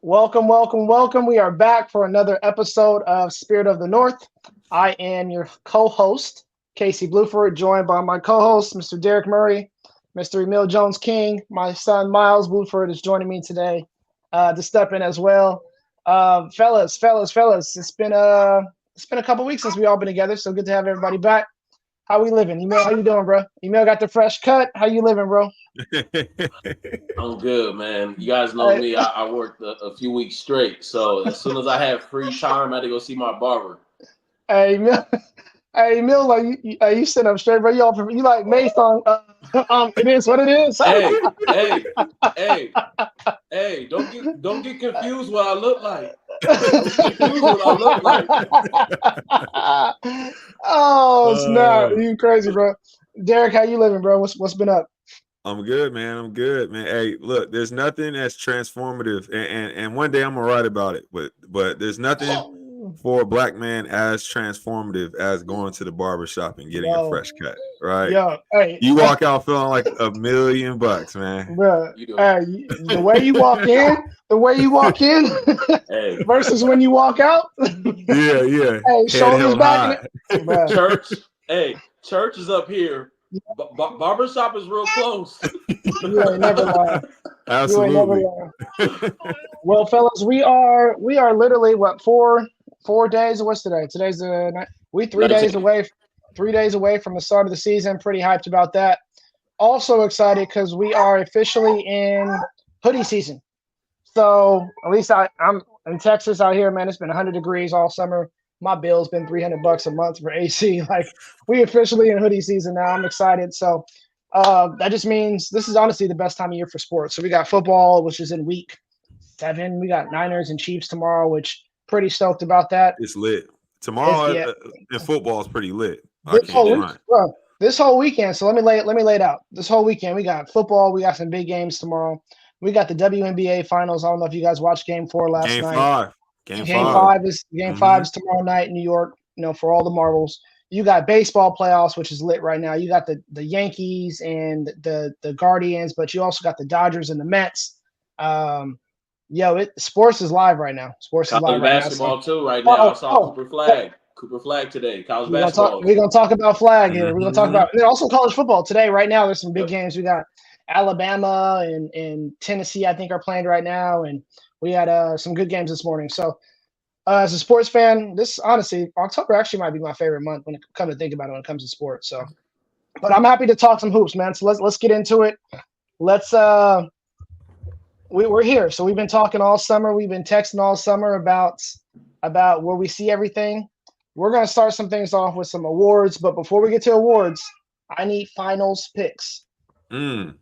Welcome, welcome, welcome. We are back for another episode of Spirit of the North. I am your co-host, Casey Bluford, joined by my co-host, Mr. Derek Murray, Mr. Emil Jones King. My son, Miles Bluford, is joining me today to step in as well. Fellas, it's been a couple weeks since we all been together, so good to have everybody back. How we living? Emil, how you doing, bro? Emil got the fresh cut. How you living, bro? I'm good, man. You guys know me. I worked a few weeks straight. So as soon as I had free time, I had to go see my barber. Hey, Emil, hey, Emil, like you sitting up straight, bro. You like Mace on it is what it is. Hey, hey, hey, hey! Don't get confused what I look like. Don't get confused what I look like. Oh snap! Uh, You crazy, bro. Derek, how you living, bro? What's been up? I'm good, man. I'm good, man. Hey, look, there's nothing that's transformative, and one day I'm gonna write about it. But there's nothing for a black man as transformative as going to the barber shop and getting a Yo, fresh cut. Right? yo, hey, You walk out feeling like $1,000,000, man. bro. You do. Hey, the way you walk in, Hey, versus when you walk out. Yeah, yeah. Hey, Head shoulders held back, high. bro. church. Hey, church is up here. Barbershop is real close. You ain't never lying. You ain't never Absolutely. lying. Well, fellas, we are literally what four days. What's today? Today's the night. We 3 days 19. away, 3 days away from the start of the season. Pretty hyped about that. Also excited because we are officially in hoodie season. So at least I'm in Texas out here, man. It's been 100 degrees all summer. My bill's been $300 a month for AC. Like we officially in hoodie season now. I'm excited. So that just means this is honestly the best time of year for sports. So we got football, which is in week 7. We got Niners and Chiefs tomorrow, which pretty stoked about that. It's lit. It's Tomorrow yeah, in football is pretty lit. I this can't whole week, It front. bro. This whole weekend. So let me lay it out. This whole weekend, we got football. We got some big games tomorrow. We got the WNBA finals. I don't know if you guys watched Game 4 last Game night. five. Game Game five. five is game Mm-hmm. five is tomorrow night in New York. For all the marbles. You got baseball playoffs, which is lit right now. You got the Yankees and the Guardians, but you also got the Dodgers and the Mets. Um, sports is live right now. Sports is live college right now. So, basketball too. Right now, I oh, saw oh, Cooper oh, Flag. Cooper Flag today. College we're gonna talk. basketball. We're gonna talk about flag here. We're gonna talk Mm-hmm. about and also college football today. Right now, there's some big Yep. games. We got Alabama and Tennessee. I think are playing right now, and we had some good games this morning. So as a sports fan, this honestly, October actually might be my favorite month when it comes to think about it when it comes to sports. So, but I'm happy to talk some hoops, man. So let's get into it. Let's we're here. So we've been talking all summer. We've been texting all summer about where we see everything. We're gonna start some things off with some awards, but before we get to awards, I need finals picks. Mm.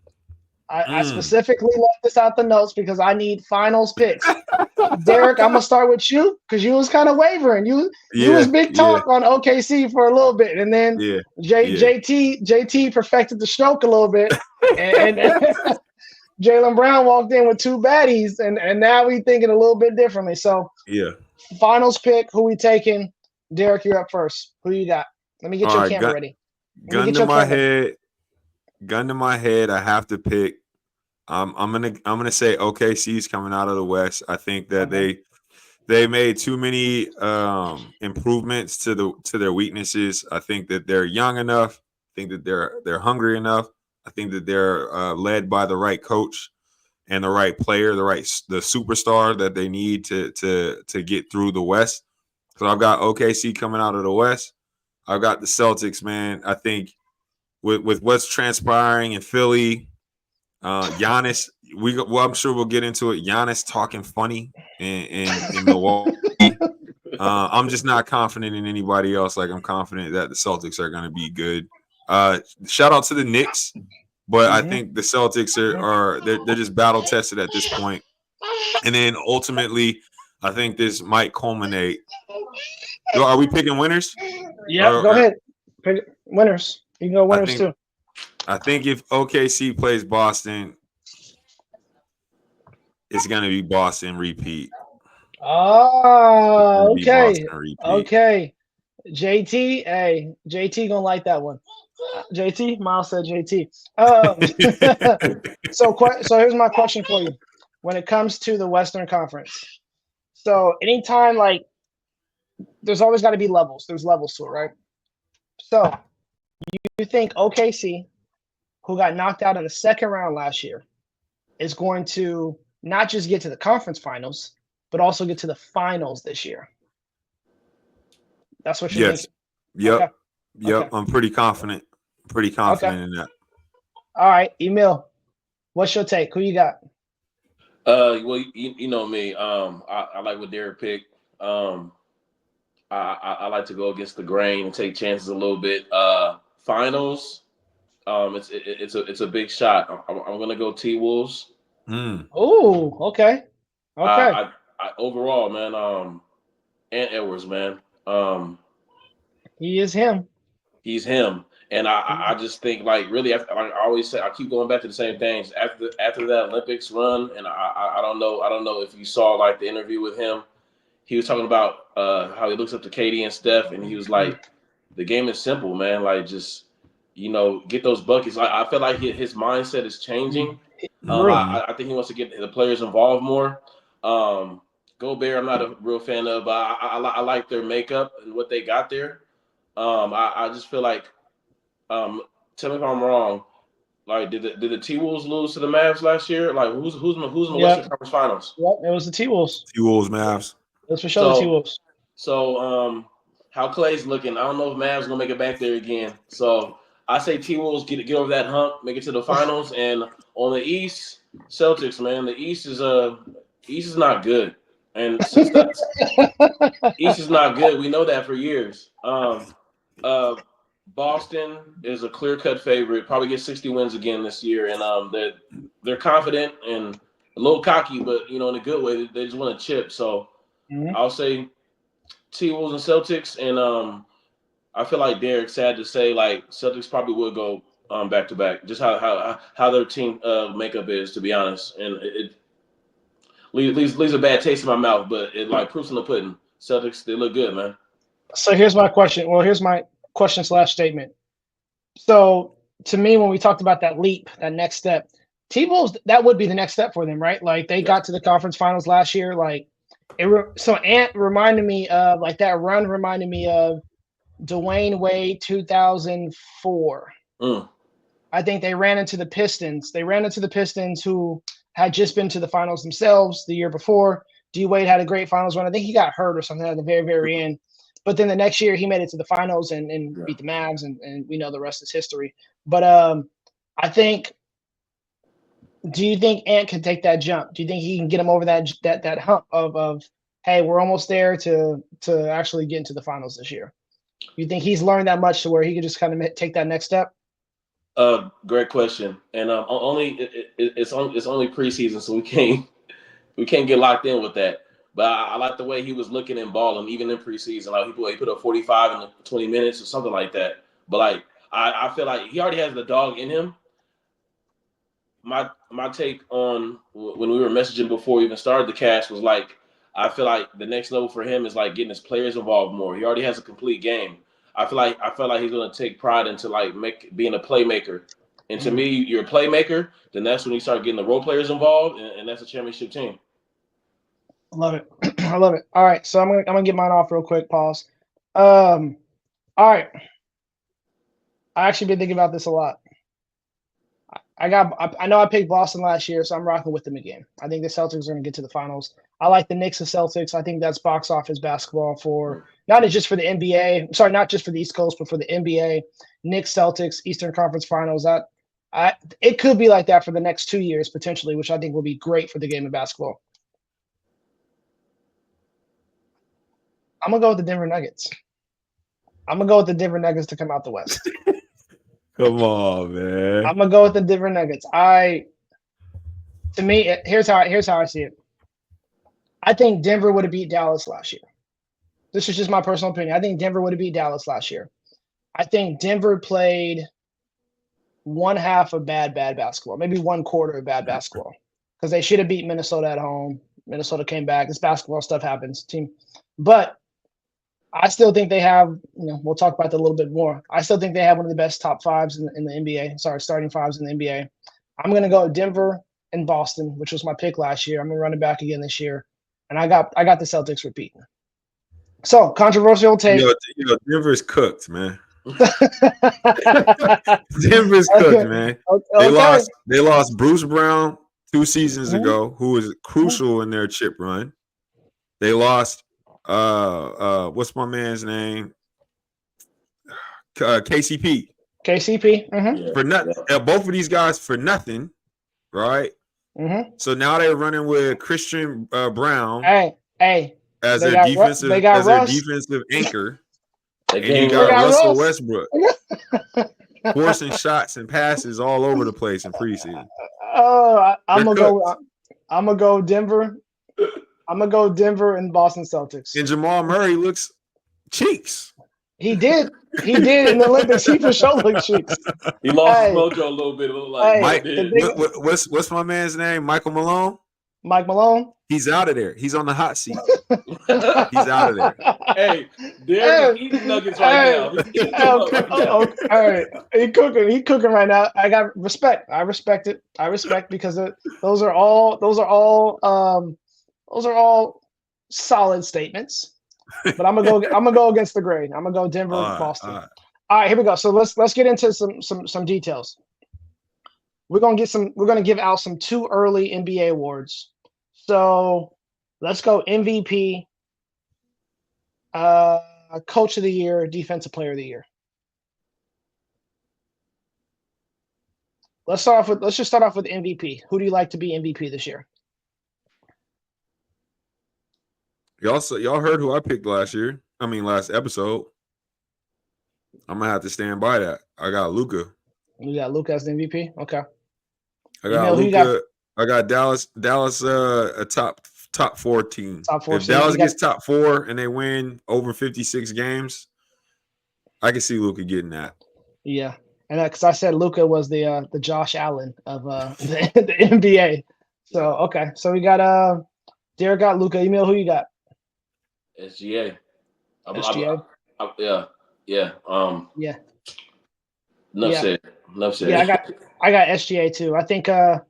I Mm. specifically left this out the notes because I need finals picks. Derek, I'm gonna start with you because you was kind of wavering. You was Yeah, big yeah, talk on OKC for a little bit, and then yeah, J, yeah, JT perfected the stroke a little bit, and Jalen Brown walked in with two baddies, and now we thinking a little bit differently. So yeah. finals pick, who we taking? Derek, you're up first. Who you got? Let me get All your right, camera ready. Let me gun get to your my camera. head. Gun to my head. I have to pick. I'm gonna say OKC's coming out of the West. I think that Okay. they made too many improvements to their weaknesses. I think that they're young enough. I think that they're hungry enough. I think that they're led by the right coach and the right player, the superstar that they need to get through the West. So I've got OKC coming out of the West. I've got the Celtics, man. I think with what's transpiring in Philly, Giannis, I'm sure we'll get into it. Giannis talking funny in Milwaukee. I'm just not confident in anybody else. Like I'm confident that the Celtics are going to be good. Shout out to the Knicks, but I Mm-hmm. think the Celtics they're just battle tested at this point. And then ultimately, I think this might culminate. Are we picking winners? Yep. Go Or ahead. Pick winners. You can go I winners think too. I think if OKC plays Boston, it's going to be Boston repeat. It's going Oh, to be okay. Boston repeat. Okay. JT, hey, JT gonna like that one. JT, Miles said JT. So here's my question for you. when it comes to the Western Conference. So anytime like there's always got to be levels. There's levels to it, right? So you think OKC, who got knocked out in the second round last year, is going to not just get to the conference finals, but also get to the finals this year? That's what you're Yes. thinking. Yep. Okay. Yep. Okay. I'm pretty confident. Pretty confident in that. All right, Emil, what's your take? Who you got? Well, you know me. I like what Derek picked. I like to go against the grain and take chances a little bit. Finals. It's a big shot. I'm gonna go T Wolves. Oh, okay. Okay. I overall, man. Ant Edwards, man. He is him. He's him. And I just think like really like I always say I keep going back to the same things after that Olympics run, and I don't know if you saw like the interview with him. He was talking about how he looks up to KD and Steph, and he was like, the game is simple, man. Like just get those buckets. I feel like his mindset is changing. I think he wants to get the players involved more. Gobert, I'm not a real fan of, but I like their makeup and what they got there. I just feel like, tell me if I'm wrong. Like, did the T Wolves lose to the Mavs last year? Like, who's in the Western Conference Finals? Yep, it was the T Wolves. T Wolves, Mavs. That's for sure. The T Wolves. So, how Clay's looking? I don't know if Mavs gonna make it back there again. So I say T Wolves get over that hump, make it to the finals, and on the East, Celtics, man. The East is not good, and since the East is not good, we know that for years. Boston is a clear-cut favorite. Probably get 60 wins again this year, and they're confident and a little cocky, but in a good way. They just want to chip. So I'll say T Wolves and Celtics, and I feel like Derek's sad to say like Celtics probably would go back to back. Just how their team makeup is, to be honest, and it leaves a bad taste in my mouth, but it like proofs in the pudding. Celtics, they look good, man. So here's my question. Well, here's my question/statement. So to me, when we talked about that leap, that next step, T-Wolves, that would be the next step for them, right? Like they got to the conference finals last year. Like so Ant reminded me of like that run reminded me of Dwayne Wade 2004. I think they ran into the Pistons. They ran into the Pistons who had just been to the finals themselves the year before. D Wade had a great finals run. I think he got hurt or something at the very, very end. But then the next year he made it to the finals and beat the Mavs, and we know the rest is history. But I think, do you think Ant can take that jump? Do you think he can get him over that hump of hey, we're almost there to actually get into the finals this year? You think he's learned that much to where he could just kind of take that next step? Great question. And it's only preseason, so we can't get locked in with that. But I like the way he was looking and balling, even in preseason. Like he put up 45 in 20 minutes or something like that. But like I feel like he already has the dog in him. My take on when we were messaging before we even started the cast was like, I feel like the next level for him is like getting his players involved more. He already has a complete game. I feel like he's gonna take pride into like being a playmaker. And to me, you're a playmaker, then that's when you start getting the role players involved, and that's a championship team. I love it. I love it. All right, so I'm gonna get mine off real quick. Pause. All right. I actually been thinking about this a lot. I know I picked Boston last year, so I'm rocking with them again. I think the Celtics are going to get to the finals. I like the Knicks and Celtics. I think that's box office basketball for not just for the NBA. Sorry, not just for the East Coast, but for the NBA. Knicks, Celtics, Eastern Conference Finals. It could be like that for the next 2 years potentially, which I think will be great for the game of basketball. I'm gonna go with the Denver Nuggets. I'm gonna go with the Denver Nuggets to come out the West. Come on, man. I'm gonna go with the Denver Nuggets. To me, here's how I see it. I think Denver would have beat Dallas last year. This is just my personal opinion. I think Denver would have beat Dallas last year. I think Denver played one half of bad basketball, maybe one quarter of bad basketball, because they should have beat Minnesota at home. Minnesota came back. This basketball stuff happens, team. But I still think they have, we'll talk about that a little bit more. I still think they have one of the best top fives in the NBA. Sorry, starting fives in the NBA. I'm going to go Denver. in Boston, which was my pick last year. I'm gonna run it back again this year, and I got the Celtics repeating. So controversial take. Denver's cooked, man. Okay. Denver's cooked, man. Okay. They lost Bruce Brown 2 seasons Mhm. ago, who was crucial in their chip run. They lost what's my man's name? KCP. KCP. Mm-hmm. Yeah. For nothing. Both of these guys for nothing, right? Mm-hmm. So now they're running with Christian Brown Hey. as They their got their Russ. defensive anchor. They And you gave got got Russell Russ. Westbrook forcing shots and passes all over the place in preseason. I'm They're gonna go Denver. I'm gonna go Denver and Boston Celtics. And Jamal Murray looks cheeks. He did in the Olympics. He for sure looked cheeks. He lost Hey. his mojo a little bit. It looked like Hey, Mike, the big- what's my man's name? Michael Malone. Mike Malone. He's out of there. He's on the hot seat. He's out of there. Hey, Derek is eating nuggets right now. He's eating them up right now. All right. He cooking right now. I got respect. I respect it. I respect because those are all solid statements. But I'm gonna go against the grain. I'm gonna go Denver, Boston. All right, here we go. So let's get into some details. We're gonna give out some 2 early NBA awards. So let's go MVP, Coach of the Year, Defensive Player of the Year. Let's just start off with MVP. Who do you like to be MVP this year? Y'all heard who I picked last episode. I'm gonna have to stand by that. I got Luka. You got Luka as the MVP. Okay. I got Luka. I got Dallas. A top 4 team. Top 4 If team. Dallas gets top 4 and they win over 56 games, I can see Luka getting that. Yeah, and because I said Luka was the Josh Allen of the NBA. So okay, so we got Derek got Luka. Emil, who you got? SGA. SGA. Yeah. Yeah. Enough said. Yeah, I got SGA too. I think to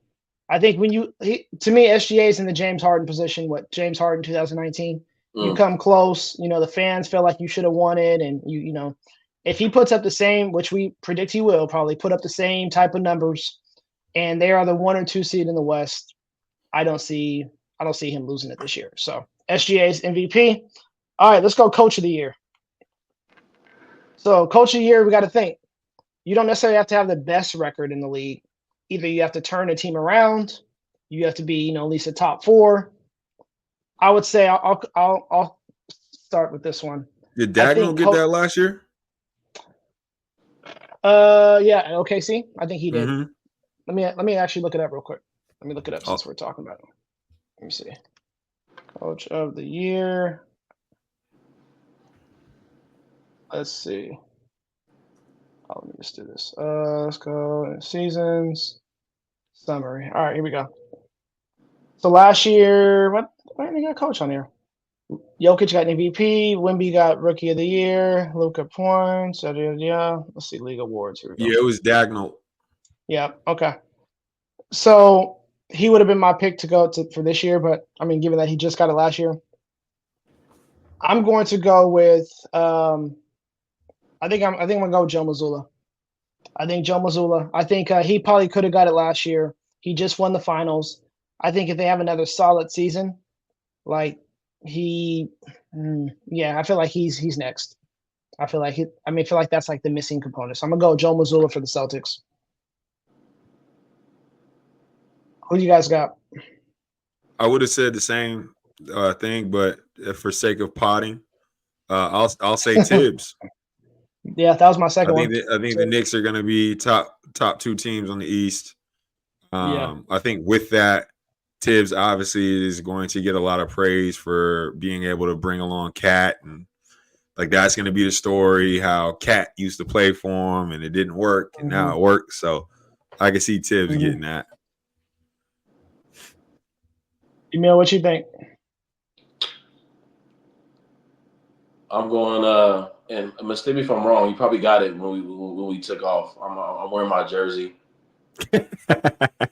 me SGA is in the James Harden position. What James Harden 2019? You come close. The fans feel like you should have won it, and if he puts up the same, which we predict he will probably put up the same type of numbers, and they are the 1 or 2 seed in the West, I don't see him losing it this year. So SGA's MVP. All right, let's go Coach of the Year. So Coach of the Year, we got to think. You don't necessarily have to have the best record in the league. Either you have to turn a team around, you have to be, at least a top 4. I would say I'll start with this one. Did Dagnall get that last year? Yeah, OKC. I think he did. Mm-hmm. Let me actually look it up real quick. Let me look it up since we're talking about it. Let me see. Coach of the Year. Let's see. Let me just do this. Let's go seasons summary. All right, here we go. So last year, why didn't they got coach on here? Jokic got MVP. Wemby got Rookie of the Year. Luka points. Yeah. Let's see league awards. Here we go. Yeah, it was Dagnall. Yeah. Okay. So he would have been my pick to go for this year, but given that he just got it last year, I'm going to go with. I think I'm gonna go with Joe Mazzulla. I think Joe Mazzulla. I think he probably could have got it last year. He just won the finals. I think if they have another solid season, I feel like he's next. I feel like that's like the missing component. So I'm gonna go Joe Mazzulla for the Celtics. Who you guys got? I would have said the same thing, but for sake of potting, I'll say Tibbs. Yeah, that was my second one. I think the Knicks are going to be top 2 teams on the East. I think with that, Tibbs obviously is going to get a lot of praise for being able to bring along Cat, and that's going to be the story how Cat used to play for him and it didn't work, and now it works. So I can see Tibbs getting that. Emil, what you think? I'm going. And mistake me if I'm wrong. You probably got it when we took off. I'm wearing my jersey.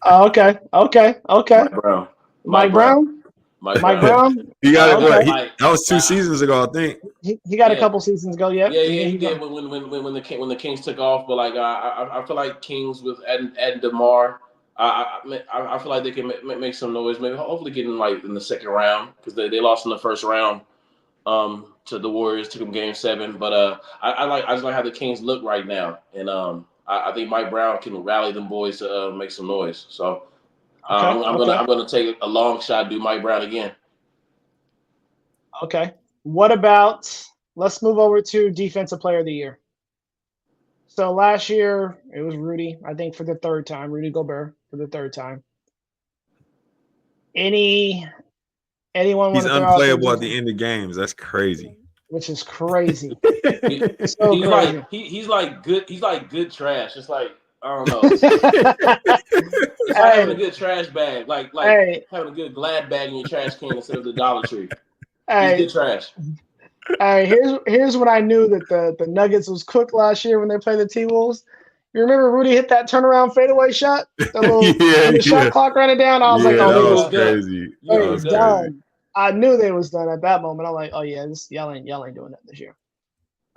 Oh, okay. Mike Brown. Mike Brown. Mike Mike Brown. Brown. He got it. Okay. Like, That was 2 seasons ago, I think. He got a Yeah. couple seasons ago. Yeah. Yeah, he did when the Kings took off. But like, I feel like Kings with adding DeMar, I feel like they can make some noise. Maybe hopefully get in the second round because they lost in the first round to the Warriors. Took them Game 7. But I just like how the Kings look right now, and I think Mike Brown can rally them boys to make some noise. So I'm gonna take a long shot. Do Mike Brown again. Okay. What about? Let's move over to Defensive Player of the Year. So last year it was Rudy, I think for the third time, Rudy Gobert for the third time. Anyone He's want to throw unplayable out at the end of games. That's crazy. which is crazy. He's crazy. like good. He's like good trash. It's like I don't know. It's like having a good trash bag, like having a good Glad bag in your trash can instead of the Dollar Tree. He's good trash. Here's when I knew that the Nuggets was cooked last year when they played the T-Wolves. You remember Rudy hit that turnaround fadeaway shot? The shot clock ran it down. I was like, that oh, was crazy. It was done. I knew they was done at that moment. I'm like, oh yeah, y'all ain't doing that this year.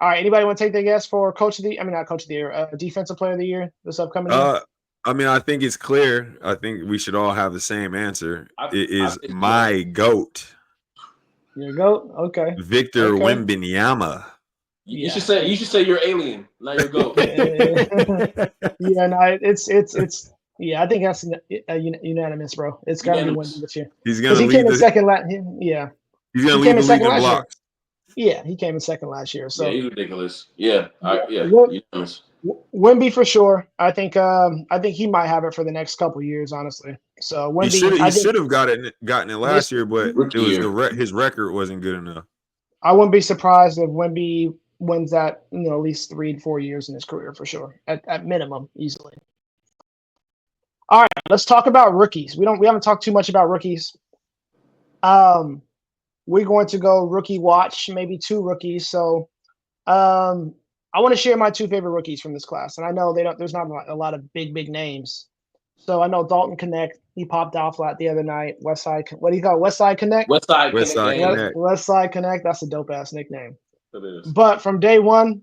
All right, anybody want to take their guess for not coach of the year, defensive player of the year this upcoming year? I mean, I think it's clear. I think we should all have the same answer. It is my GOAT. Your GOAT? Okay. Victor Wembanyama. You should say you're alien, not your GOAT. Yeah, no, it's I think that's unanimous, bro. It's got to be Wemby this year. He's gonna he lead came in second. He's gonna lead the league in blocks. Yeah, he came in second last year. So yeah, he's ridiculous. Yeah. Wemby for sure. I think he might have it for the next couple years, honestly. So Wemby, he should have gotten it last year, but it was his record wasn't good enough. I wouldn't be surprised if Wemby wins that, at least 3 to 4 years in his career for sure, at minimum, easily. All right, let's talk about rookies. We haven't talked too much about rookies. We're going to go rookie watch, maybe 2 rookies. So, I want to share my 2 favorite rookies from this class, and I know there's not a lot of big names. So I know Dalton Connect. He popped off the other night. Westside. What do you call it? Westside Connect? Westside Connect. Westside Connect. That's a dope ass nickname. It is. But from day one,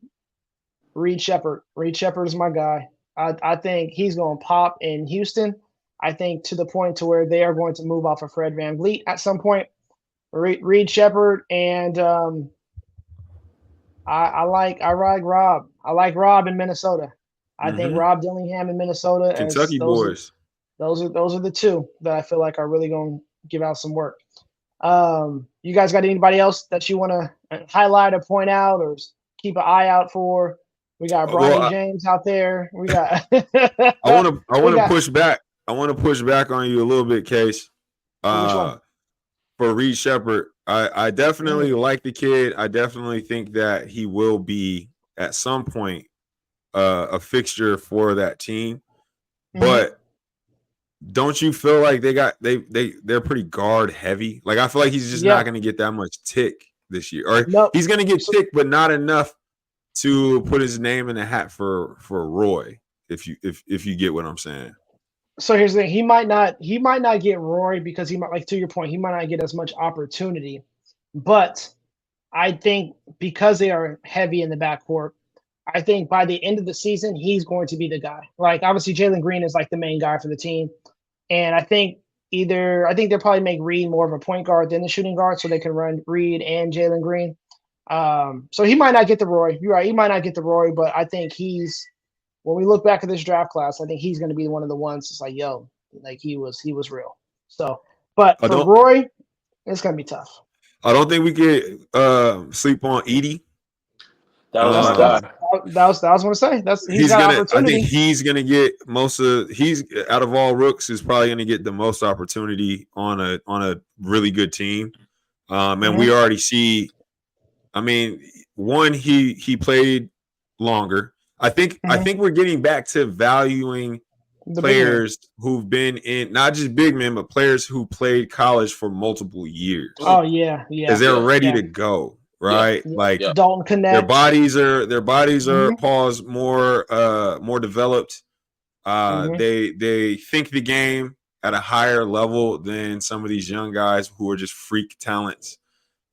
Reed Sheppard. Reed Sheppard is my guy. I think he's going to pop in Houston. I think to the point to where they are going to move off of Fred VanVleet at some point. Reed Sheppard and I like Rob. I like Rob in Minnesota. I think Rob Dillingham in Minnesota. Kentucky boys. Those are the 2 that I feel like are really going to give out some work. You guys got anybody else that you want to highlight or point out or keep an eye out for? We got Bronny James out there. We got. I want to push back. I want to push back on you a little bit, Case. For Reed Sheppard, I definitely like the kid. I definitely think that he will be at some point a fixture for that team. But don't you feel like they're pretty guard heavy? Like I feel like he's just not going to get that much tick this year, or he's going to get tick, but not enough to put his name in the hat for Roy. If you get what I'm saying. So here's the thing: he might not get Roy because he might, like to your point, he might not get as much opportunity. But I think because they are heavy in the backcourt, I think by the end of the season he's going to be the guy. Like obviously Jalen Green is like the main guy for the team, and I think they'll probably make Reed more of a point guard than the shooting guard, so they can run Reed and Jalen Green. So he might not get the Roy. You're right, he might not get the Roy, but I think when we look back at this draft class, I think he's going to be one of the ones that's like, yo, like he was real. So, but for Roy, it's going to be tough. I don't think we could sleep on Edey. That was my guy. That was what I was going to say. He's got opportunity. I think he's going to get he's out of all rooks is probably going to get the most opportunity on a really good team. And we already see. I mean, one he played longer. I think we're getting back to valuing players who've been in not just big men, but players who played college for multiple years. Oh yeah, because they're ready to go, right? Yeah. Like Dalton Connect. Their bodies are pause more developed. They think the game at a higher level than some of these young guys who are just freak talents.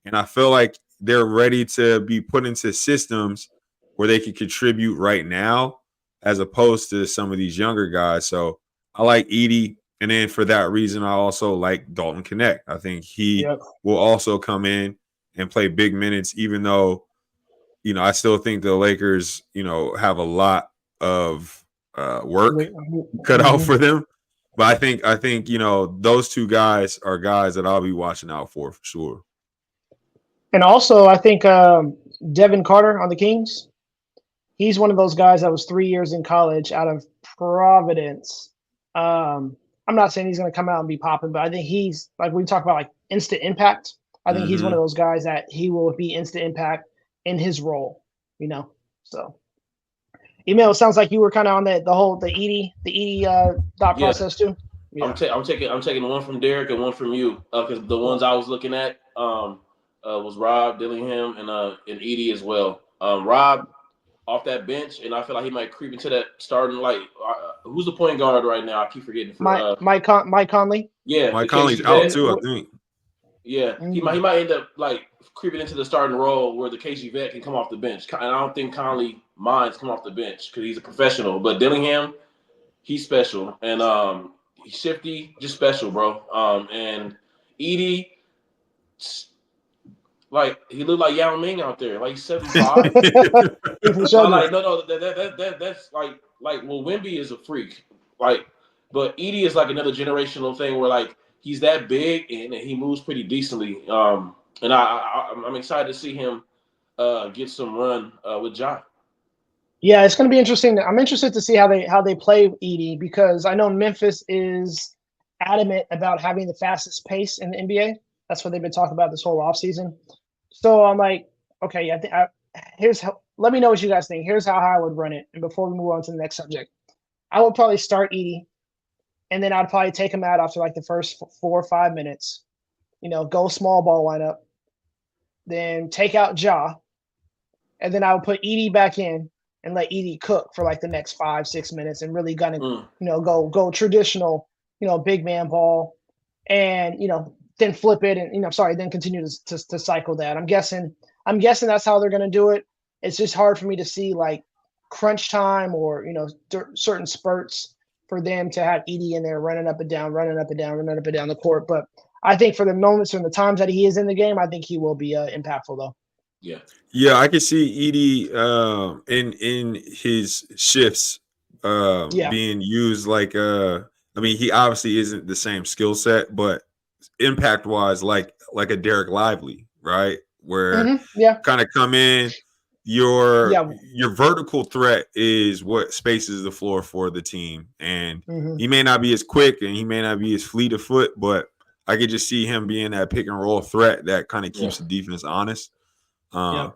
And I feel like they're ready to be put into systems where they can contribute right now, as opposed to some of these younger guys. So I like Edey. And then for that reason, I also like Dalton Knecht. I think he will also come in and play big minutes, even though, I still think the Lakers, have a lot of work cut out for them. But I think those two guys are guys that I'll be watching out for sure. And also, I think Devin Carter on the Kings, he's one of those guys that was 3 years in college out of Providence. I'm not saying he's going to come out and be popping, but I think he's, like we talk about, like instant impact. I think he's one of those guys that he will be instant impact in his role, So, Emil, it sounds like you were kind of on the Edey thought process too. Yeah. I'm taking one from Derek and one from you, because the ones I was looking at was Rob Dillingham and Edey as well. Rob off that bench, and I feel like he might creep into that starting. Like, who's the point guard right now? I keep forgetting. Mike Conley. Yeah, Mike Conley's out too, I think. Yeah, he might end up like creeping into the starting role where the KG vet can come off the bench. And I don't think Conley minds come off the bench because he's a professional. But Dillingham, he's special, and he's shifty, just special, bro. And Edey, like, he looked like Yao Ming out there, like 7'5". That's like well, Wemby is a freak, like, but Edey is like another generational thing where like he's that big and he moves pretty decently. And I'm excited to see him get some run with Ja. Yeah, it's going to be interesting. I'm interested to see how they play Edey, because I know Memphis is adamant about having the fastest pace in the NBA. That's what they've been talking about this whole offseason. So I'm like, okay, let me know what you guys think. Here's how I would run it. And before we move on to the next subject, I would probably start Edey, and then I'd probably take him out after like the first 4 or 5 minutes. Go small ball lineup, then take out Ja, and then I would put Edey back in and let Edey cook for like the next 5-6 minutes and really gonna go traditional, big man ball, and then flip it and then continue to cycle that. I'm guessing that's how they're gonna do it. It's just hard for me to see like crunch time or certain spurts for them to have Edey in there running up and down the court. But I think for the moments and the times that he is in the game, I think he will be impactful though. Yeah, I can see Edey in his shifts being used like he obviously isn't the same skill set, but impact wise like a Derek Lively, right? Where kind of come in, your vertical threat is what spaces the floor for the team, and he may not be as quick and he may not be as fleet of foot, but I could just see him being that pick and roll threat that kind of keeps the defense honest. I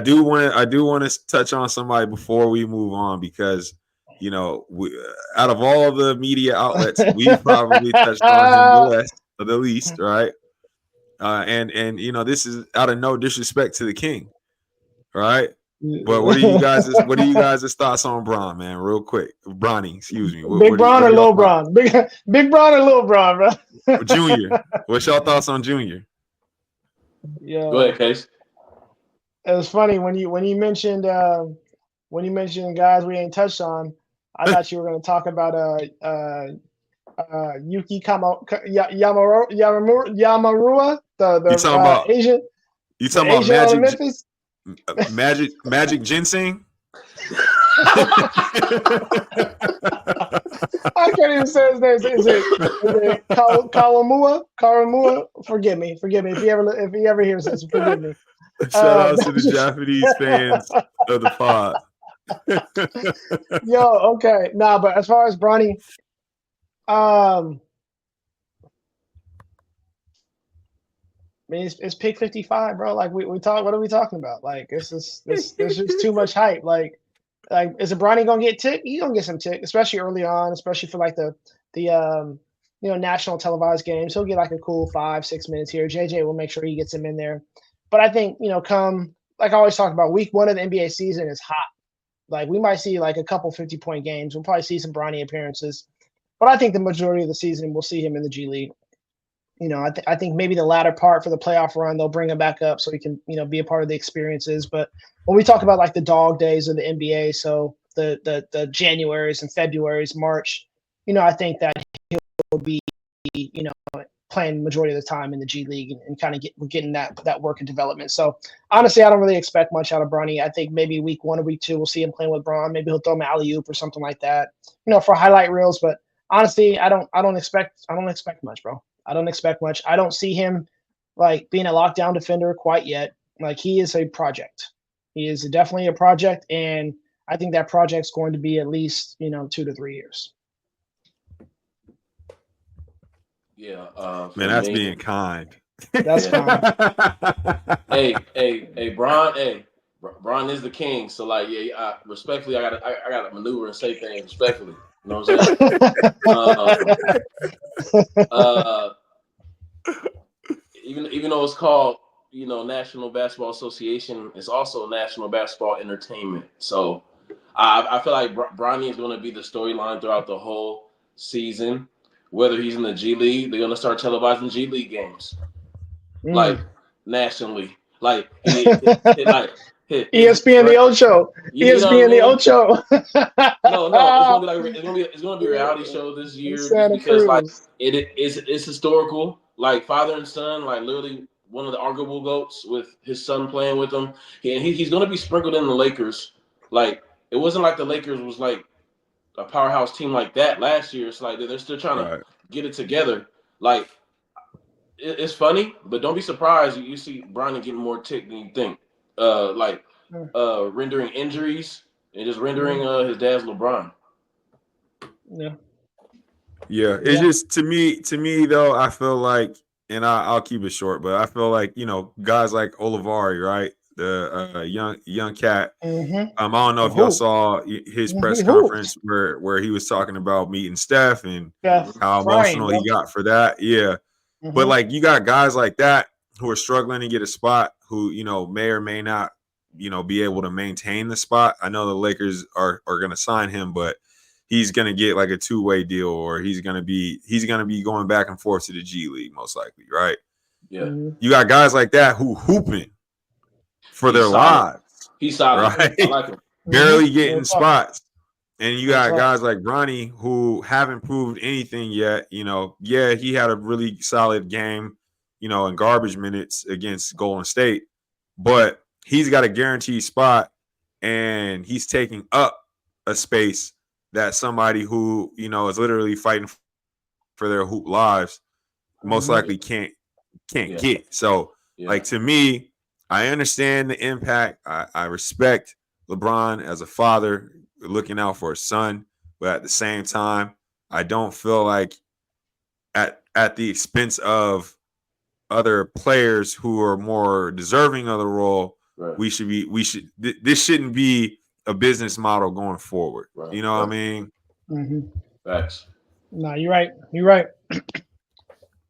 do want to touch on somebody before we move on, because out of all the media outlets, we probably touched on him the least, right? And this is out of no disrespect to the King, right? But what are you guys' thoughts on Bron, man? Real quick, Bronny, excuse me. Big Bron or Lil Bron? Big Bron or Lil Bron, bro? Junior. What's your thoughts on Junior? Yeah. Go ahead, Case. It was funny when you mentioned guys we ain't touched on. I thought you were going to talk about Yuki Yamarua, the Asian. You talking about Magic Ginseng? I can't even say his name. Is it Kalamua? Karamua? Forgive me. If he ever hears this, forgive me. Shout out to the Japanese fans of the pod. Yo, okay. Nah, but as far as Bronny, it's pick 55, bro. Like we talk. What are we talking about? Like there's just too much hype. Like is Bronny gonna get tick? He's gonna get some tick, especially early on, especially for like the national televised games. He'll get like a cool 5-6 minutes here. JJ will make sure he gets him in there. But I think come like I always talk about, week 1 of the NBA season is hot. Like we might see like a couple 50-point games. We'll probably see some Bronny appearances, but I think the majority of the season we'll see him in the G League. I think maybe the latter part for the playoff run they'll bring him back up so he can be a part of the experiences. But when we talk about like the dog days of the NBA, so the Januaries and Februaries, March, I think that he'll be playing the majority of the time in the G League and kind of getting that work and development. So honestly, I don't really expect much out of Bronny. I think maybe week 1 or week 2 we'll see him playing with Bron. Maybe he'll throw him an alley-oop or something like that, for highlight reels. But honestly, I don't expect much, bro. I don't expect much. I don't see him like being a lockdown defender quite yet. Like he is a project. He is definitely a project, and I think that project's going to be at least 2 to 3 years. Yeah, man, that's being kind. That's fine. Hey, Bron. Hey, Bron is the king. So like, respectfully, I gotta maneuver and say things respectfully. You know what I'm saying? Even though it's called National Basketball Association, it's also National Basketball Entertainment. So I feel like Bronny is going to be the storyline throughout the whole season. Whether he's in the G League, they're going to start televising G League games, like nationally, like ESPN the Ocho. ESPN the Ocho. No, it's gonna be a reality show this year just because like it's historical. Like father and son, like literally one of the arguable goats with his son playing with him. He's gonna be sprinkled in the Lakers. Like it wasn't like the Lakers was like a powerhouse team like that last year. It's like they're still trying to get it together. Like it's funny, but don't be surprised you see Bronny getting more tick than you think. Rendering injuries and just rendering his dad's LeBron. Yeah. It's just to me though, I feel like, and I'll keep it short, but I feel like guys like Olivari, right? The young cat. Mm-hmm. I don't know if y'all saw his press conference where he was talking about meeting Steph and how emotional he got for that. Yeah. Mm-hmm. But like you got guys like that who are struggling to get a spot who, may or may not, be able to maintain the spot. I know the Lakers are going to sign him, but he's going to get like a 2-way deal, or he's going to be going back and forth to the G League most likely, right? Yeah. Mm-hmm. You got guys like that who hooping for their lives. He's solid. Right? I like him. Barely getting spots. And you got guys like Bronny who haven't proved anything yet. He had a really solid game, in garbage minutes against Golden State, but he's got a guaranteed spot, and he's taking up a space that somebody who, is literally fighting for their hoop lives most likely can't get. So, like, to me, I understand the impact. I respect LeBron as a father looking out for his son, but at the same time, I don't feel like at the expense of other players who are more deserving of the role, this shouldn't be a business model going forward. Right. You know what I mean? Mm-hmm. Facts. No, you're right. You're right.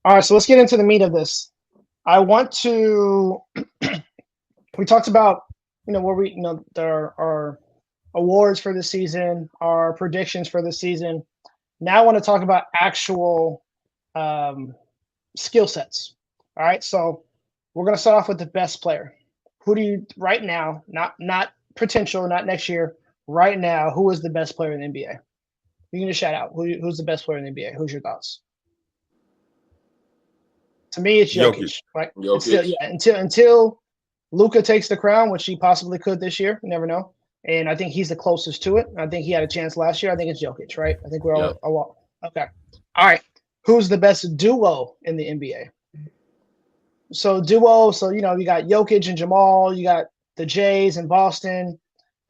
All right, so let's get into the meat of this. I want to. We talked about where we there are awards for the season, our predictions for the season. Now I want to talk about actual skill sets. All right, so we're going to start off with the best player. Who do you right now, not potential, not next year, right now, who is the best player in the NBA? You can just shout out. Who's the best player in the NBA? Who's your thoughts? To me, it's Jokic. Right? Until Luka takes the crown, which he possibly could this year. You never know. And I think he's the closest to it. I think he had a chance last year. I think it's Jokic, right? I think we're all okay. All right. Who's the best duo in the NBA? So you got Jokic and Jamal. You got the Jays in Boston.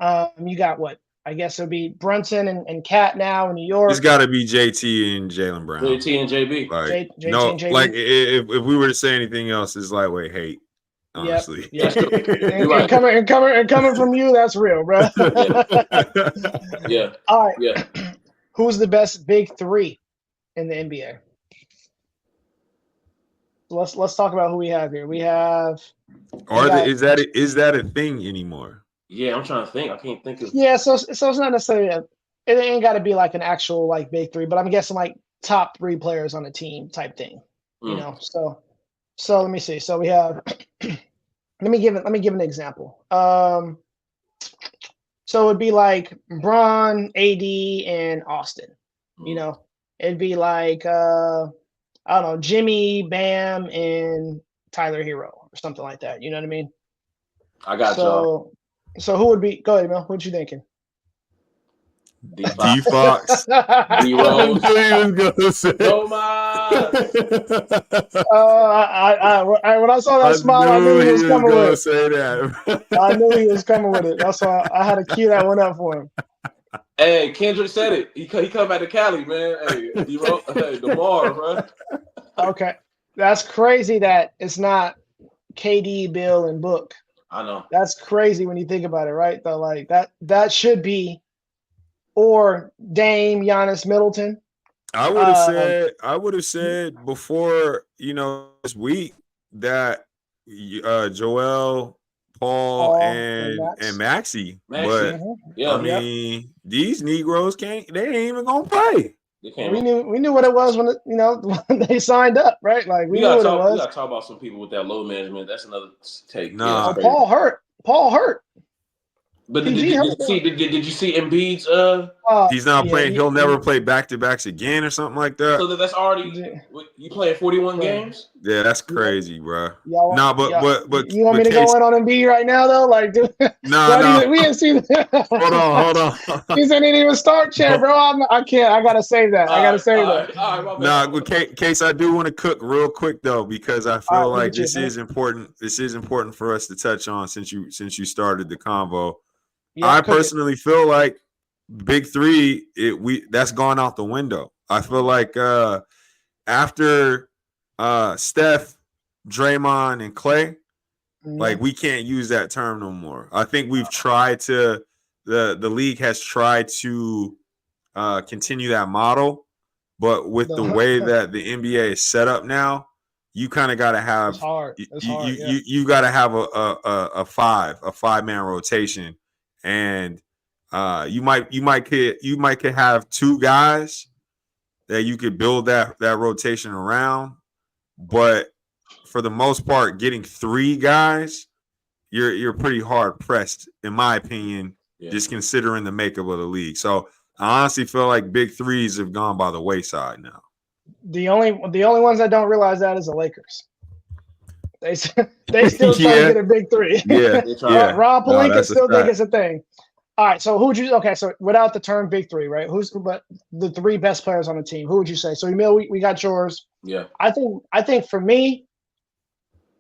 You got what? I guess it would be Brunson and Cat now in New York. It's got to be JT and Jaylen Brown. JT and JB. Like, JT and JB. Like if we were to say anything else, it's lightweight hate. Honestly, and coming from you, that's real, bro. Yeah. All right. Yeah. Who's the best big three in the NBA? Let's talk about who we have here. We have. Is that a thing anymore? Yeah, I'm trying to think. I can't think of. Yeah, so it's not necessarily it ain't got to be like an actual like big three, but I'm guessing like top three players on a team type thing. You Mm. know, so let me see. So we have let me give an example. So it'd be like Bron, AD, and Austin. You know, it'd be like I don't know, Jimmy, Bam, and Tyler Hero or something like that. You know what I mean? I got y'all. So who would be? Go ahead, Mel. What you thinking? D D Fox. D I Rose. knew he was gonna say. Thomas. When I saw that I smile, I knew he was coming gonna with it. say that. I knew he was coming with it. That's why I had to cue that one up for him. Hey, Kendrick said it. He come back to Cali, man. Hey, D Rose. Hey, DeMar, bro. Okay, that's crazy that it's not KD, Bill, and Book. I know. That's crazy when you think about it, right? Though, like that should be, or Dame, Giannis, Middleton. I would have said before, this week that Joel, Paul, and Maxey. But Yeah. I mean, these Negroes they ain't even gonna play. We knew what it was when when they signed up, right? Like we knew what it was. We gotta talk about some people with that low management. That's another take. Nah. Yeah, Paul hurt. But did you see Embiid's? He's not playing. He'll never play back-to-backs again or something like that. So that's already you playing 41 games. Yeah, that's crazy, bro. But you want me to go in on Embiid right now though? Like, dude, we didn't see that. Hold on. He didn't even start yet, bro. I can't. I gotta save that. I gotta save that. In case I do want to cook real quick though, because I feel like this is important. This is important for us to touch on since you started the convo. Yeah, I personally feel like Big Three, that's gone out the window. I feel like after Steph, Draymond, and Clay, like we can't use that term no more. I think we've tried to the league has tried to continue that model, but with the way that the NBA is set up now, you kind of got to have you got to have a five-man rotation. And you could have two guys that you could build that rotation around, but for the most part, getting three guys, you're pretty hard pressed, in my opinion, just considering the makeup of the league. So I honestly feel like big threes have gone by the wayside now. The only ones that don't realize that is the Lakers. They still try to get a big three. Yeah. Rob Pelinka still think it's a thing. All right, so who would you? Okay, so without the term big three, right? But the three best players on the team? Who would you say? So Emil, we got yours. Yeah. I think for me,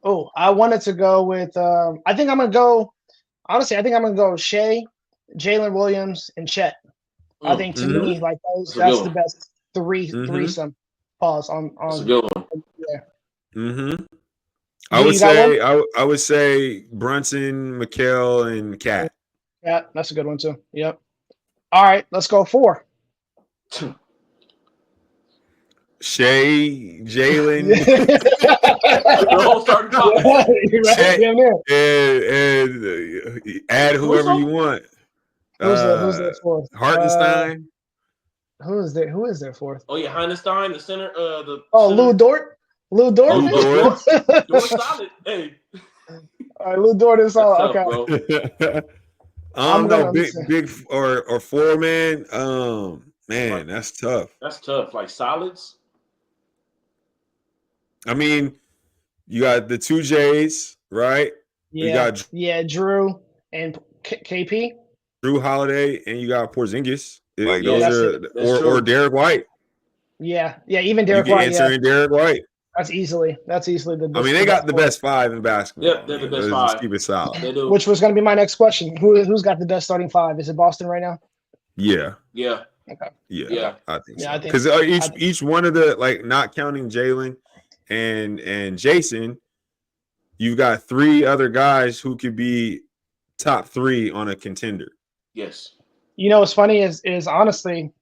I wanted to go with. I think I'm gonna go. Honestly, I think I'm gonna go Shea, Jalen Williams, and Chet. I think to me, like that's the best threesome. Pause on. That's a good one. Yeah. Mm-hmm. I would say Brunson, Mikal, and Cat. Yeah, that's a good one too. Yep. All right, let's go 4. Shea, Jalen, and add whoever you want. Who's there fourth? Hartenstein. Who is there fourth? Oh yeah, Hartenstein, the center. Lou Dort. Lou Dort. Dort solid. Hey. All right, Lou Dort is solid. Okay. I don't know, big or 4-man. Man, that's tough. That's tough. Like solids. I mean, you got the 2 J's, right? Yeah. Drew and KP. Drew Holiday, and you got Porzingis. Like those or Derek White. Yeah. Even Derek White. Answering Derek White. That's easily the best. I mean, they got the best 5 in basketball. Yep, they're the best 5. Just keep it solid. They do. Which was going to be my next question. Who's got the best starting 5? Is it Boston right now? Yeah. Yeah. Okay. Yeah. I think so. Because each one of the, like, not counting Jalen and Jason, you've got 3 other guys who could be top 3 on a contender. Yes. You know what's funny is honestly,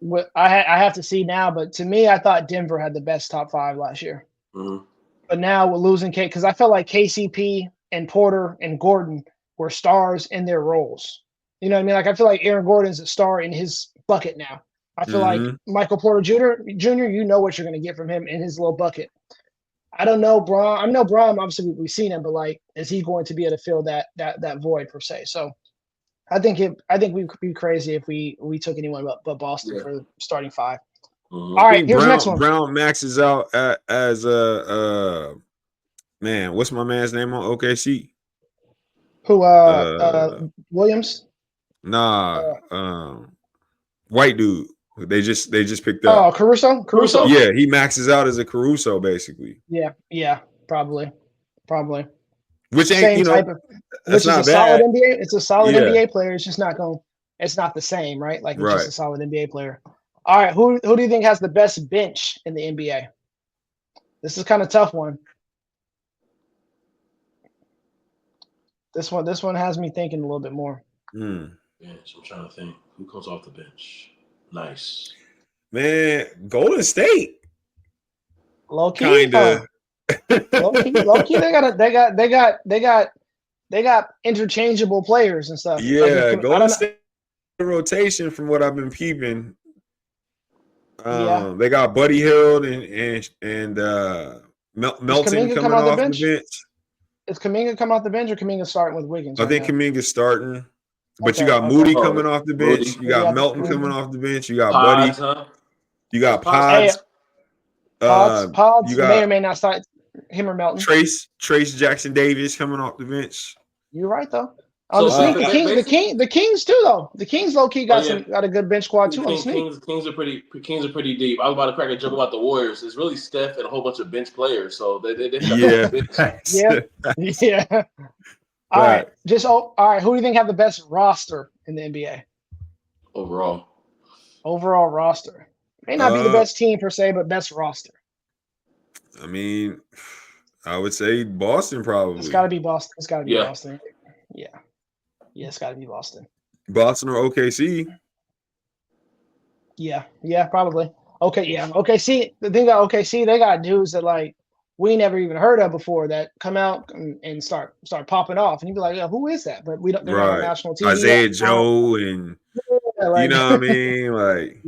what I have to see now, but to me, I thought Denver had the best top 5 last year. Mm-hmm. But now we're losing because I felt like KCP and Porter and Gordon were stars in their roles. You know what I mean? Like I feel like Aaron Gordon's a star in his bucket now. I feel like Michael Porter Jr. You know what you're going to get from him in his little bucket. I don't know, Braun. I know Braun. Obviously, we've seen him, but like, is he going to be able to fill that void per se? So, I think we could be crazy if we took anyone but Boston for starting 5. Mm-hmm. All right, here's the next one. Brown maxes out as a man. What's my man's name on OKC? Who? Williams? Nah, white dude. They just picked up. Oh, Caruso. Yeah, he maxes out as a Caruso basically. Yeah, probably. Which ain't Same type of. That's which not is a bad. solid NBA. It's a solid NBA player. It's just not going. It's not the same, right? Like it's just a solid NBA player. All right, who do you think has the best bench in the NBA? This is kind of tough one. This one has me thinking a little bit more. Bench. I'm trying to think. Who comes off the bench? Nice. Man, Golden State. Low key. Kinda. Low key. They got interchangeable players and stuff. Yeah, Golden State rotation from what I've been peeping. They got Buddy Hield and Melton coming off the bench. Is Kuminga coming off the bench or Kuminga starting with Wiggins? I think Kuminga's starting. But you got Moody coming off the bench. You got Melton coming off the bench. You got Buddy. You got Pods. Pods you got may or may not start him or Melton. Trace Jackson Davis coming off the bench. You're right though. On the sneak, the Kings too though. The Kings low key got a good bench squad too. Kings are pretty deep. I was about to crack a joke about the Warriors. It's really Steph and a whole bunch of bench players. So they yeah. All right. All right. Who do you think have the best roster in the NBA? Overall roster. May not be the best team per se, but best roster. I mean, I would say Boston probably. It's got to be Boston. Boston. Yeah, it's got to be Boston. Boston or OKC. Yeah, probably. OKC. The thing about OKC, they got dudes that like we never even heard of before that come out and start popping off, and you'd be like, who is that? But we don't. They're not on national TV. Isaiah Joe and you know what I mean, like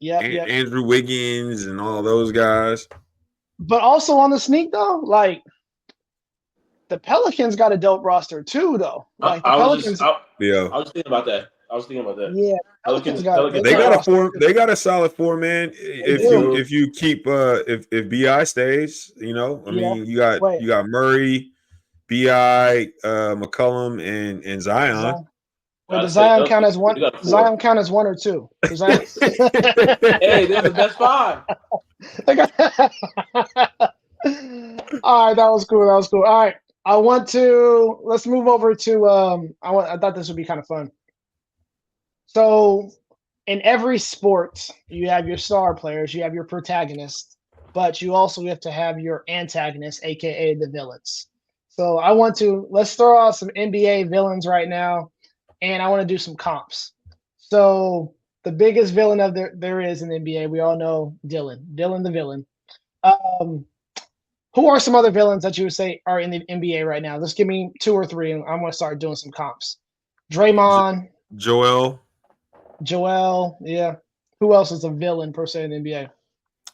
Andrew Wiggins and all those guys. But also on the sneak though, like the Pelicans got a dope roster too, though. Like the Pelicans. I was thinking about that. Yeah, Pelicans they got a solid 4-man. If you keep if BI stays, you know, I mean you got Murray, BI, McCollum, and Zion. Well, does Zion count as one? Zion count as 1 or 2? Hey, they're the best 5. All right, that was cool. All right, let's move over to I thought this would be kind of fun. So in every sport, you have your star players, you have your protagonists, but you also have to have your antagonists, aka the villains. So let's throw out some NBA villains right now, and I want to do some comps. So the biggest villain there is in the NBA, we all know Dylan the villain. Who are some other villains that you would say are in the NBA right now? Just give me 2 or 3, and I'm going to start doing some comps. Draymond. Joel, yeah. Who else is a villain per se in the NBA?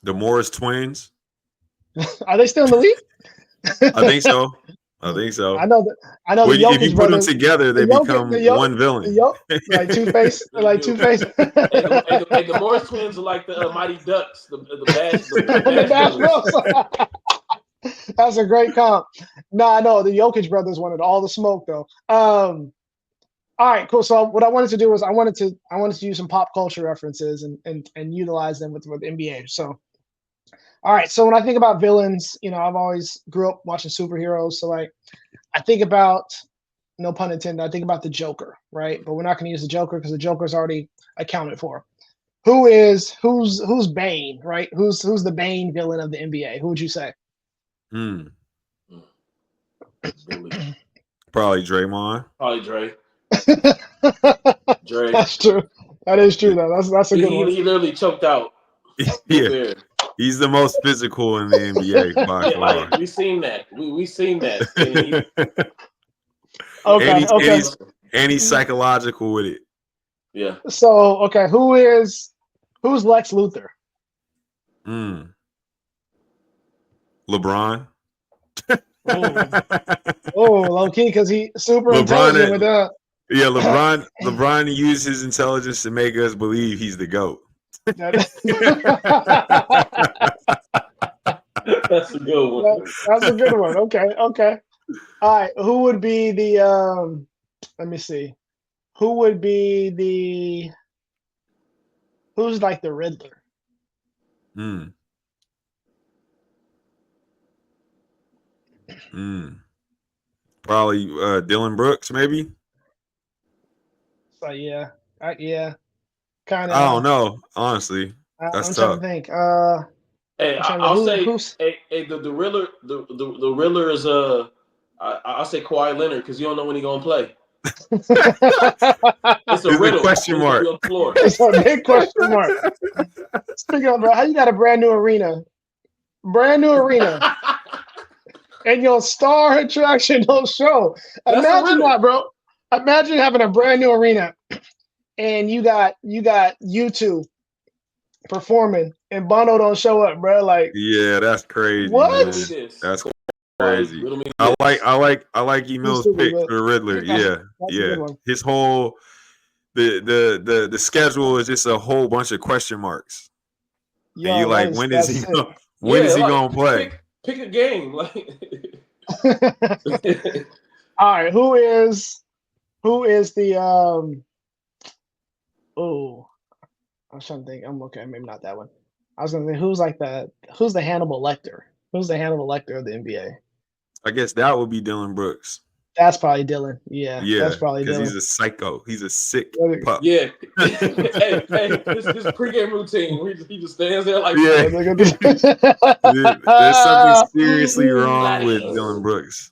The Morris twins. Are they still in the league? I think so. I know the if you put them together, they become one villain. Like Two-Face. Hey, the Morris twins are like the Mighty Ducks, the Bash Bros. That's a great comp. I know the Jokic brothers wanted all the smoke though. All right, cool. So what I wanted to do was I wanted to use some pop culture references and utilize them with NBA. So, all right. So when I think about villains, you know, I've always grew up watching superheroes. So like, I think about, no pun intended, I think about the Joker, right? But we're not going to use the Joker because the Joker's already accounted for. Who's Bane, right? Who's the Bane villain of the NBA? Who would you say? Probably Draymond. Probably Dre. That's true. That is true though. That's a good one. He literally choked out. Yeah. He's the most physical in the NBA by far. We seen that. We seen that. Okay, okay. And he's psychological with it. Yeah. So, okay, who's Lex Luthor? LeBron. Oh, low key, because he's super intelligent with that. Yeah, LeBron used his intelligence to make us believe he's the GOAT. That's a good one. That's a good one. Okay, okay. All right, who would be the let me see. Who would be who's like the Riddler? Probably Dylan Brooks, maybe. So yeah, kind of. I don't know, honestly. That's I'm tough. trying to think. Hey, I'll say, the Riddler, the Riddler is I'll say Kawhi Leonard because you don't know when he's gonna play. It's a riddle. Question mark. On the floor. It's a big question mark. Speaking of, bro, how you got a brand new arena, and your star attraction don't show? Imagine that, bro. Imagine having a brand new arena, and you got U2 performing, and Bono don't show up, bro. Like, yeah, that's crazy. What? Man. That's crazy. I like Emil's pick for the Riddler. Yeah. His whole the schedule is just a whole bunch of question marks. Yo, and you like, when is he gonna play? Pick a game. Like, all right, who is the oh, I was trying to think. I'm okay, maybe not that one. I was gonna say who's the Hannibal Lecter? Who's the Hannibal Lecter of the NBA? I guess that would be Dylan Brooks. That's probably Dylan. Yeah, that's probably Dylan. Because he's a psycho. He's a sick pup. Yeah. Hey, this pregame routine. He just stands there like, There's something seriously wrong with Dylan Brooks.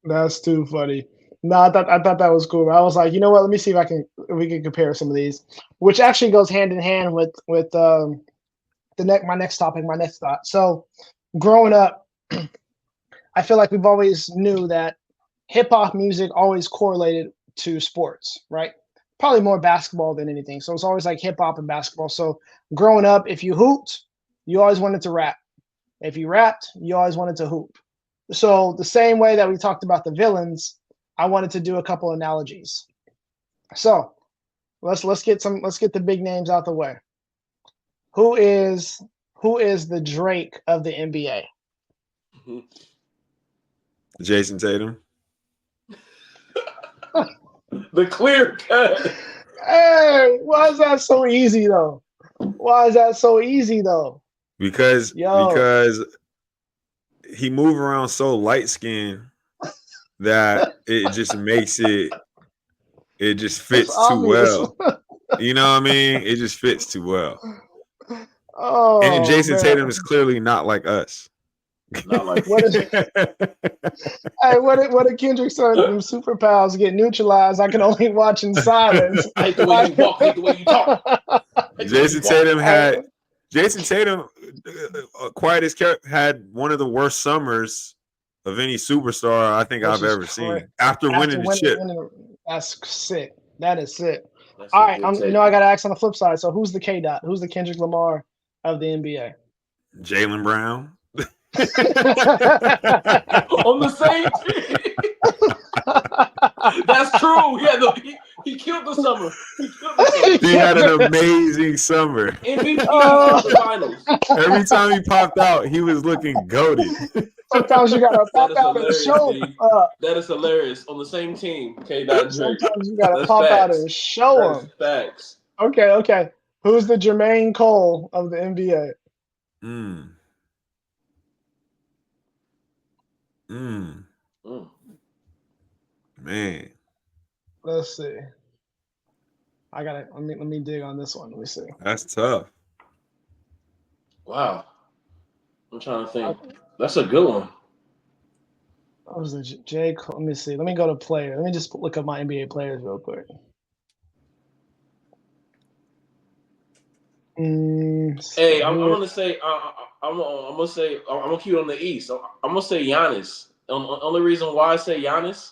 That's too funny. No, I thought that was cool. I was like, you know what? Let me see if we can compare some of these, which actually goes hand in hand with my next topic, my next thought. So, growing up, I feel like we've always knew that hip hop music always correlated to sports, right? Probably more basketball than anything. So it's always like hip hop and basketball. So growing up, if you hooped, you always wanted to rap. If you rapped, you always wanted to hoop. So the same way that we talked about the villains, I wanted to do a couple analogies. So let's get the big names out the way. Who is the Drake of the NBA? Jason Tatum. The clear cut. Hey, why is that so easy though? Because he move around so light skinned that it just makes it just fits too well. You know what I mean? It just fits too well. Oh, and Jason Tatum is clearly not like us. Not like what did Kendrick say? Them superpowers get neutralized. I can only watch in silence. I hate the way you walk. I hate the way you talk. Jason Tatum, quiet as kept, had one of the worst summers of any superstar I think I've ever seen. After winning the chip. That's sick. That is sick. All right, I got to ask on the flip side. So who's the K-Dot? Who's the Kendrick Lamar of the NBA? Jaylen Brown. On the same team. That's true. He killed the summer. He had an amazing summer. MVP of the finals. Every time he popped out, he was looking goated. Sometimes you gotta pop out and show. That is hilarious. On the same team, K-Dot Drake. Sometimes you gotta pop out and show him. Facts. Okay. Who's the Jermaine Cole of the NBA? Man. Let's see. Let me dig on this one. Let me see. That's tough. Wow. I'm trying to think. That's a good one. What was the J. Cole? Let me see. Let me go to player. Let me just look up my NBA players real quick. Hey, I'm gonna say I'm gonna keep it on the East. I'm gonna say Giannis. Only reason why I say Giannis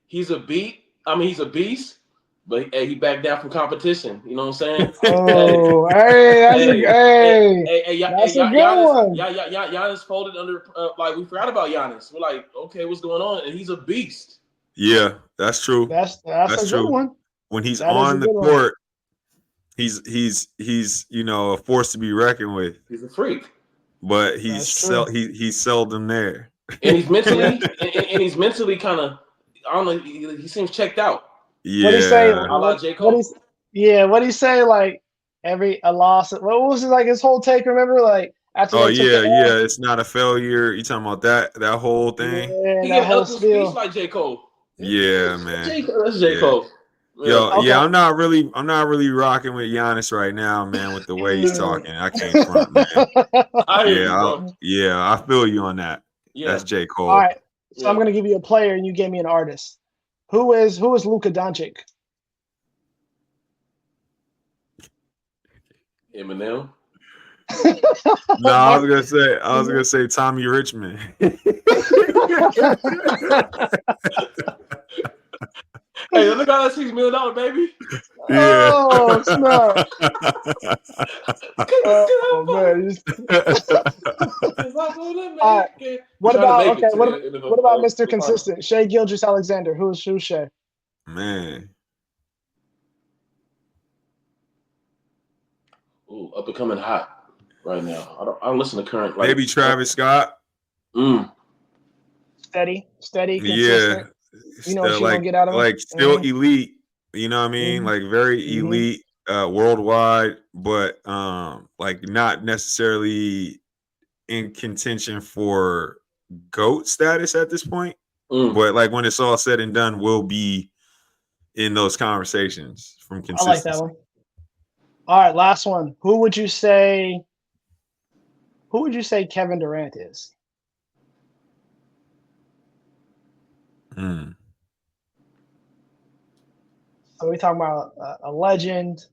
he's a beast, but hey, he backed down from competition. You know what I'm saying? Oh, hey, that's a good one. Giannis folded under. Like we forgot about Giannis. We're like, okay, what's going on? And he's a beast. Yeah, that's true. That's a good true. one. When he's That is a on the good one. court, he's a force to be reckoned with. He's a freak. But he's That's true. he's seldom there. And he's mentally kind of, I don't know, he seems checked out. Yeah. What do you say? A la J. Cole. What do you say? Like a loss. What was it like? His whole take. Remember, like after. Oh yeah. It's not a failure. You talking about that whole thing? Yeah, he that whole eloquent speech like J. Cole. Yeah, man. That's J. Cole. Yo, Okay. yeah, I'm not really rocking with Giannis right now, man. With the way he's talking, I can't front, man. I feel you on that. Yeah. That's J. Cole. All right, so I'm gonna give you a player, and you give me an artist. Who is Luka Doncic? Eminem. No, I was gonna say Tommy Richmond. Hey, look at that $6 million, baby. Yeah. Oh, snap. Oh, man. All right. What about Mr. Consistent? Shai Gilgeous-Alexander. Who's Shai? Man. Ooh, up and coming hot right now. I don't listen to current. Maybe Travis Scott. Steady, consistent. Yeah. You know what you're gonna get out of him? Like still elite, you know what I mean? Like very elite worldwide, but like not necessarily in contention for GOAT status at this point. But like when it's all said and done, we'll be in those conversations from consistency. I like that one. All right, last one. Who would you say Kevin Durant is? So we're talking about a legend,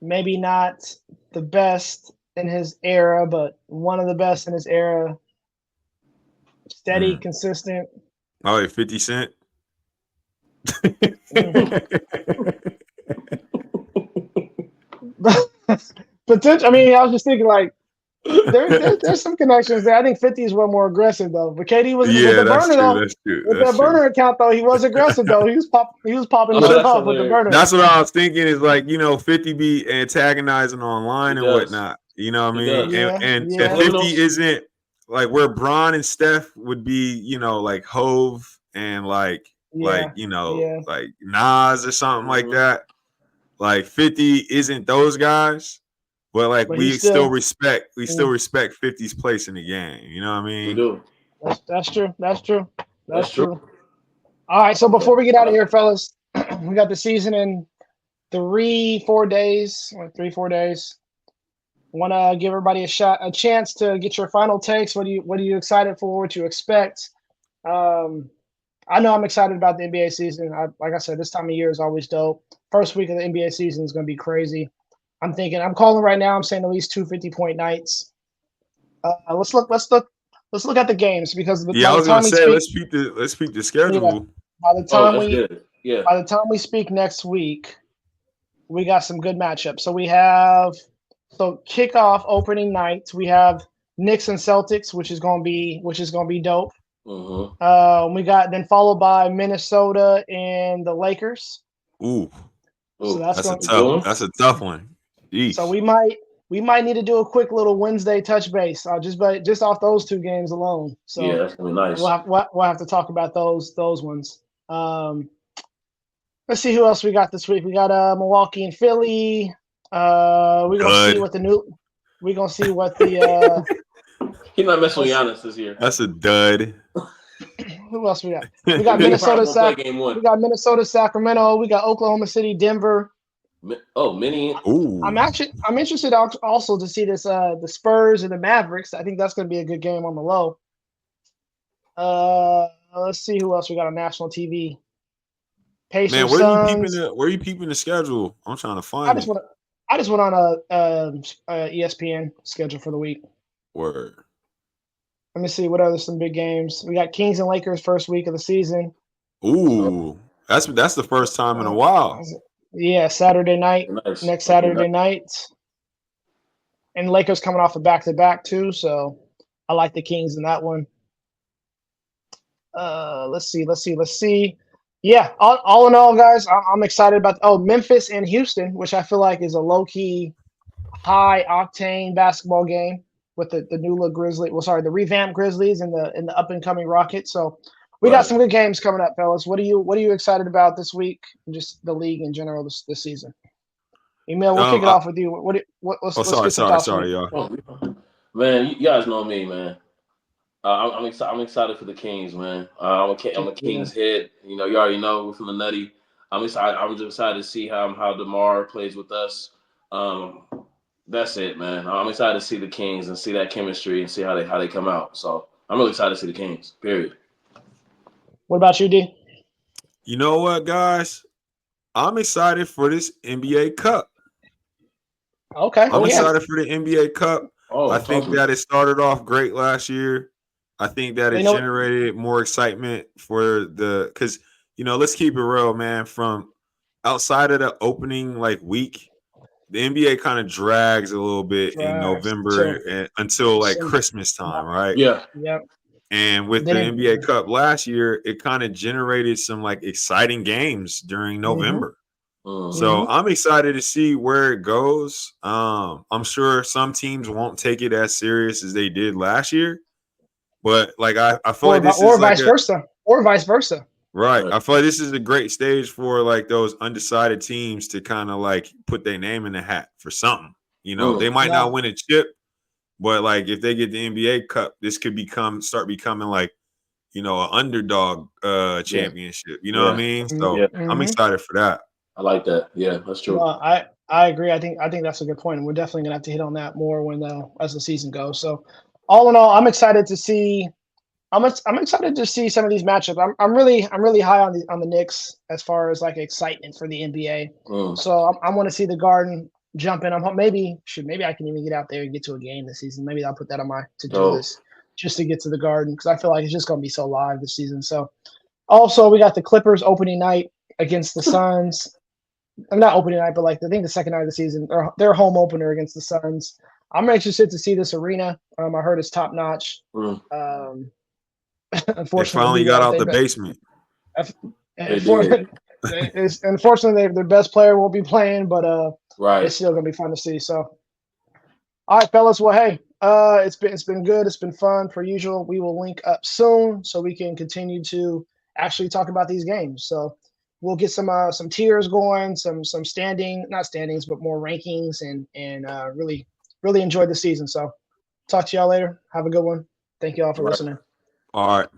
maybe not the best in his era, but one of the best in his era. Steady, consistent. Oh, like 50 Cent? Potential. I mean, I was just thinking like there's some connections there. I think 50 is one more aggressive though. But KD was with the burner though. With that burner account though, he was aggressive though. He was popping shit off with the burner. That's what I was thinking. Is like 50 be antagonizing online and whatnot. You know what I mean? And 50 isn't like where Bron and Steph would be. Like Hove and like Nas or something like that. Like 50 isn't those guys. But like we still respect 50's place in the game. You know what I mean? We do. That's true. That's true. All right. So before we get out of here, fellas, we got the season in 3-4 days. 3-4 days. Want to give everybody a chance to get your final takes. What are you excited for? What you expect? I know I'm excited about the NBA season. Like I said, this time of year is always dope. First week of the NBA season is going to be crazy. I'm calling right now. I'm saying at least 2 50-point nights. Let's look at the games because I was gonna say let's peep the schedule. By the time we speak next week, we got some good matchups. So we have kickoff opening night. We have Knicks and Celtics, which is gonna be dope. We got then followed by Minnesota and the Lakers. Ooh. So that's a tough one. Jeez. So we might need to do a quick little Wednesday touch base, just off those two games alone. So yeah, that's gonna be nice. We'll have to talk about those ones. Let's see who else we got this week. We got Milwaukee and Philly. We're gonna see what the He's not messing with Giannis this year. That's a dud. Who else we got? We got Minnesota, we got Minnesota, Sacramento. We got Oklahoma City, Denver. Oh, many. Ooh. I'm interested also to see this the Spurs and the Mavericks. I think that's going to be a good game on the low. Let's see who else we got on national TV. Pacers, man, where are you peeping the schedule? I'm trying to find it. I just went on a ESPN schedule for the week. Word. Let me see what other some big games. We got Kings and Lakers first week of the season. Ooh, that's the first time in a while. Yeah, Saturday night, Nice. next Saturday night. And Lakers coming off a back-to-back too, so I like the Kings in that one. Let's see. Yeah, all in all, guys, I'm excited about Memphis and Houston, which I feel like is a low-key, high-octane basketball game with the new look the revamped Grizzlies and the up-and-coming Rockets. So we got some good games coming up, fellas. What are you excited about this week and just the league in general this season? Emil, we'll kick it off with you. Let's get some thoughts from you. y'all. Man, you guys know me, man. I'm excited for the Kings, man. I'm a Kings head. You already know we're from the Nutty. I'm excited. I'm just excited to see how DeMar plays with us. That's it, man. I'm excited to see the Kings and see that chemistry and see how they come out. So I'm really excited to see the Kings. Period. What about you, D? You know what, guys? I'm excited for this NBA Cup. Okay. I'm excited for the NBA Cup. I think that it started off great last year. I think that it generated more excitement for because let's keep it real, man. From outside of the opening week, the NBA kind of drags a little bit in November until Christmas time, right? Yeah. Yep. And with the NBA Cup last year, it kind of generated some exciting games during November. Mm-hmm. So I'm excited to see where it goes. I'm sure some teams won't take it as serious as they did last year, but I feel like this is vice versa. Right. I feel like this is a great stage for those undecided teams to kind of put their name in the hat for something. They might not win a chip, but if they get the NBA Cup, this could start becoming an underdog championship. You know what I mean? So I'm excited for that. I like that. Yeah, that's true. I agree. I think that's a good point. And we're definitely gonna have to hit on that more as the season goes. So all in all, I'm excited to see. I'm excited to see some of these matchups. I'm really high on the Knicks as far as excitement for the NBA. So I want to see the Garden jump in. Maybe I can even get out there and get to a game this season. Maybe I'll put that on my to-do list just to get to the Garden because I feel like it's just going to be so live this season. So also we got the Clippers opening night against the Suns. I'm not opening night, but I think the second night of the season, or their home opener against the Suns. I'm interested to see this arena. I heard it's top notch. Unfortunately, they finally got out the basement. Unfortunately, their best player won't be playing, but it's still gonna be fun to see. So, all right, fellas. Well, hey, it's been good. It's been fun per usual. We will link up soon so we can continue to actually talk about these games. So we'll get some tiers going, some not standings, but more rankings, and really enjoyed the season. So talk to y'all later. Have a good one. Thank you all for listening. All right.